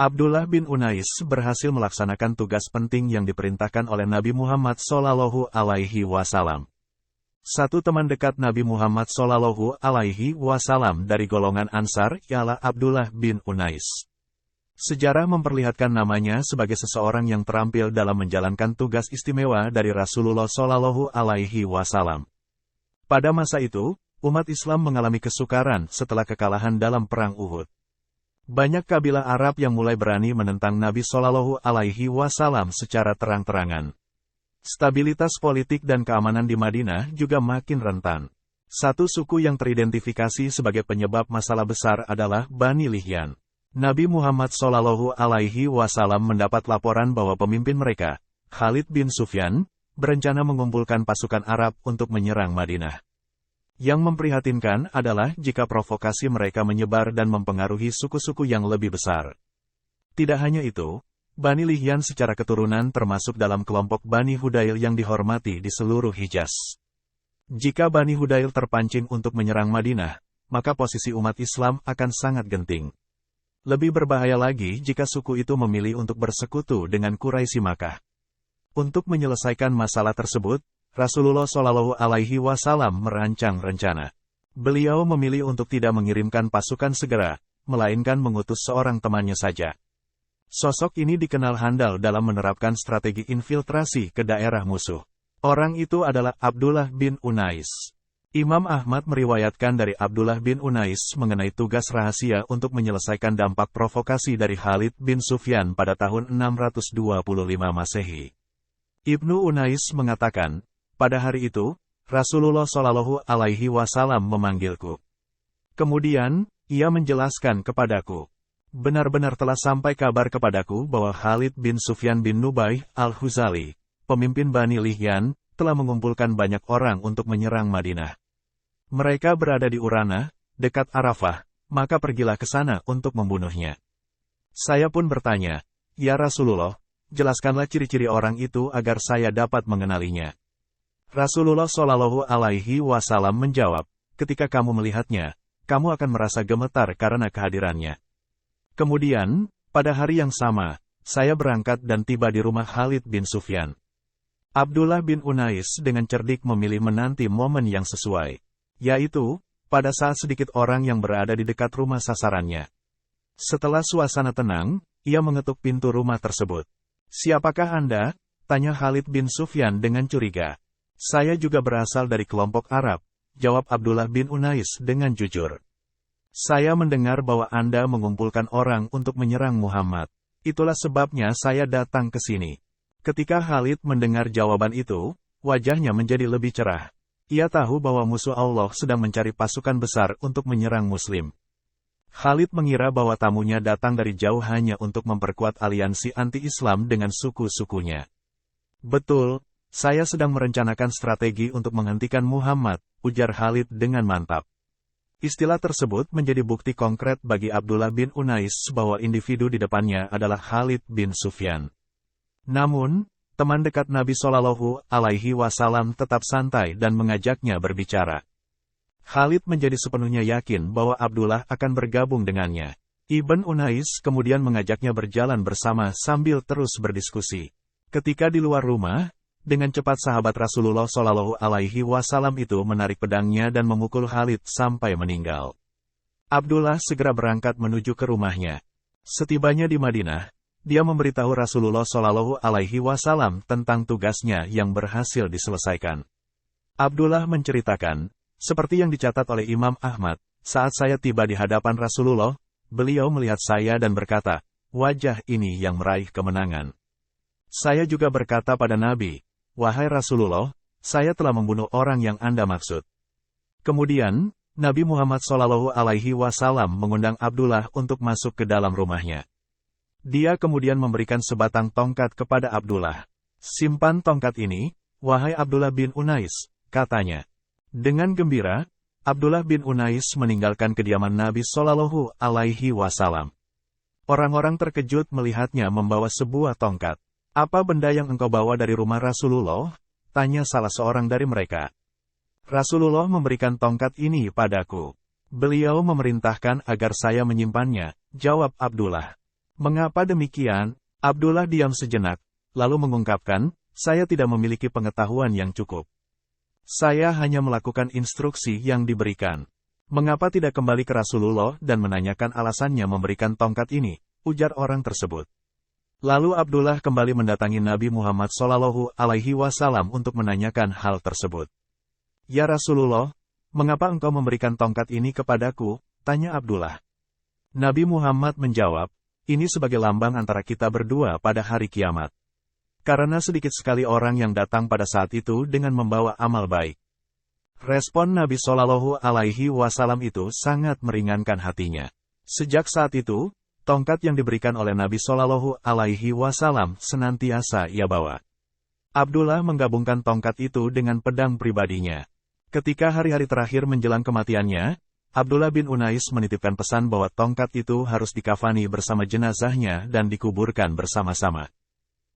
Abdullah bin Unais berhasil melaksanakan tugas penting yang diperintahkan oleh Nabi Muhammad SAW. Satu teman dekat Nabi Muhammad SAW dari golongan Ansar ialah Abdullah bin Unais. Sejarah memperlihatkan namanya sebagai seseorang yang terampil dalam menjalankan tugas istimewa dari Rasulullah SAW. Pada masa itu, umat Islam mengalami kesukaran setelah kekalahan dalam Perang Uhud. Banyak kabilah Arab yang mulai berani menentang Nabi SAW secara terang-terangan. Stabilitas politik dan keamanan di Madinah juga makin rentan. Satu suku yang teridentifikasi sebagai penyebab masalah besar adalah Bani Lihyan. Nabi Muhammad SAW mendapat laporan bahwa pemimpin mereka, Khalid bin Sufyan, berencana mengumpulkan pasukan Arab untuk menyerang Madinah. Yang memprihatinkan adalah jika provokasi mereka menyebar dan mempengaruhi suku-suku yang lebih besar. Tidak hanya itu, Bani Lihyan secara keturunan termasuk dalam kelompok Bani Hudail yang dihormati di seluruh Hijaz. Jika Bani Hudail terpancing untuk menyerang Madinah, maka posisi umat Islam akan sangat genting. Lebih berbahaya lagi jika suku itu memilih untuk bersekutu dengan Quraisy Makkah. Untuk menyelesaikan masalah tersebut, Rasulullah SAW merancang rencana. Beliau memilih untuk tidak mengirimkan pasukan segera, melainkan mengutus seorang temannya saja. Sosok ini dikenal handal dalam menerapkan strategi infiltrasi ke daerah musuh. Orang itu adalah Abdullah bin Unais. Imam Ahmad meriwayatkan dari Abdullah bin Unais mengenai tugas rahasia untuk menyelesaikan dampak provokasi dari Khalid bin Sufyan pada tahun 625 Masehi. Ibnu Unais mengatakan, pada hari itu, Rasulullah SAW memanggilku. Kemudian, ia menjelaskan kepadaku. Benar-benar telah sampai kabar kepadaku bahwa Khalid bin Sufyan bin Nubaih al-Huzali, pemimpin Bani Lihyan, telah mengumpulkan banyak orang untuk menyerang Madinah. Mereka berada di Urana, dekat Arafah, maka pergilah ke sana untuk membunuhnya. Saya pun bertanya, "Ya Rasulullah, jelaskanlah ciri-ciri orang itu agar saya dapat mengenalinya." Rasulullah SAW menjawab, "Ketika kamu melihatnya, kamu akan merasa gemetar karena kehadirannya." Kemudian, pada hari yang sama, saya berangkat dan tiba di rumah Khalid bin Sufyan. Abdullah bin Unais dengan cerdik memilih menanti momen yang sesuai, yaitu, pada saat sedikit orang yang berada di dekat rumah sasarannya. Setelah suasana tenang, ia mengetuk pintu rumah tersebut. "Siapakah Anda?" tanya Khalid bin Sufyan dengan curiga. "Saya juga berasal dari kelompok Arab," jawab Abdullah bin Unais dengan jujur. "Saya mendengar bahwa Anda mengumpulkan orang untuk menyerang Muhammad. Itulah sebabnya saya datang ke sini." Ketika Khalid mendengar jawaban itu, wajahnya menjadi lebih cerah. Ia tahu bahwa musuh Allah sedang mencari pasukan besar untuk menyerang Muslim. Khalid mengira bahwa tamunya datang dari jauh hanya untuk memperkuat aliansi anti-Islam dengan suku-sukunya. "Betul. Saya sedang merencanakan strategi untuk menghentikan Muhammad," ujar Khalid dengan mantap. Istilah tersebut menjadi bukti konkret bagi Abdullah bin Unais bahwa individu di depannya adalah Khalid bin Sufyan. Namun, teman dekat Nabi SAW tetap santai dan mengajaknya berbicara. Khalid menjadi sepenuhnya yakin bahwa Abdullah akan bergabung dengannya. Ibn Unais kemudian mengajaknya berjalan bersama sambil terus berdiskusi. Ketika di luar rumah, dengan cepat sahabat Rasulullah SAW itu menarik pedangnya dan memukul Khalid sampai meninggal. Abdullah segera berangkat menuju ke rumahnya. Setibanya di Madinah, dia memberitahu Rasulullah SAW tentang tugasnya yang berhasil diselesaikan. Abdullah menceritakan, seperti yang dicatat oleh Imam Ahmad, saat saya tiba di hadapan Rasulullah, beliau melihat saya dan berkata, "Wajah ini yang meraih kemenangan." Saya juga berkata pada Nabi, "Wahai Rasulullah, saya telah membunuh orang yang Anda maksud." Kemudian, Nabi Muhammad SAW mengundang Abdullah untuk masuk ke dalam rumahnya. Dia kemudian memberikan sebatang tongkat kepada Abdullah. "Simpan tongkat ini, wahai Abdullah bin Unais," katanya. Dengan gembira, Abdullah bin Unais meninggalkan kediaman Nabi SAW. Orang-orang terkejut melihatnya membawa sebuah tongkat. "Apa benda yang engkau bawa dari rumah Rasulullah?" tanya salah seorang dari mereka. "Rasulullah memberikan tongkat ini padaku. Beliau memerintahkan agar saya menyimpannya," jawab Abdullah. Mengapa demikian? Abdullah diam sejenak, lalu mengungkapkan, saya tidak memiliki pengetahuan yang cukup. Saya hanya melakukan instruksi yang diberikan. Mengapa tidak kembali ke Rasulullah dan menanyakan alasannya memberikan tongkat ini, ujar orang tersebut. Lalu Abdullah kembali mendatangi Nabi Muhammad SAW untuk menanyakan hal tersebut. Ya Rasulullah, mengapa engkau memberikan tongkat ini kepadaku? Tanya Abdullah. Nabi Muhammad menjawab, ini sebagai lambang antara kita berdua pada hari kiamat. Karena sedikit sekali orang yang datang pada saat itu dengan membawa amal baik. Respon Nabi Shallallahu Alaihi Wasallam itu sangat meringankan hatinya. Sejak saat itu, tongkat yang diberikan oleh Nabi Shallallahu Alaihi Wasallam senantiasa ia bawa. Abdullah menggabungkan tongkat itu dengan pedang pribadinya. Ketika hari-hari terakhir menjelang kematiannya, Abdullah bin Unais menitipkan pesan bahwa tongkat itu harus dikafani bersama jenazahnya dan dikuburkan bersama-sama.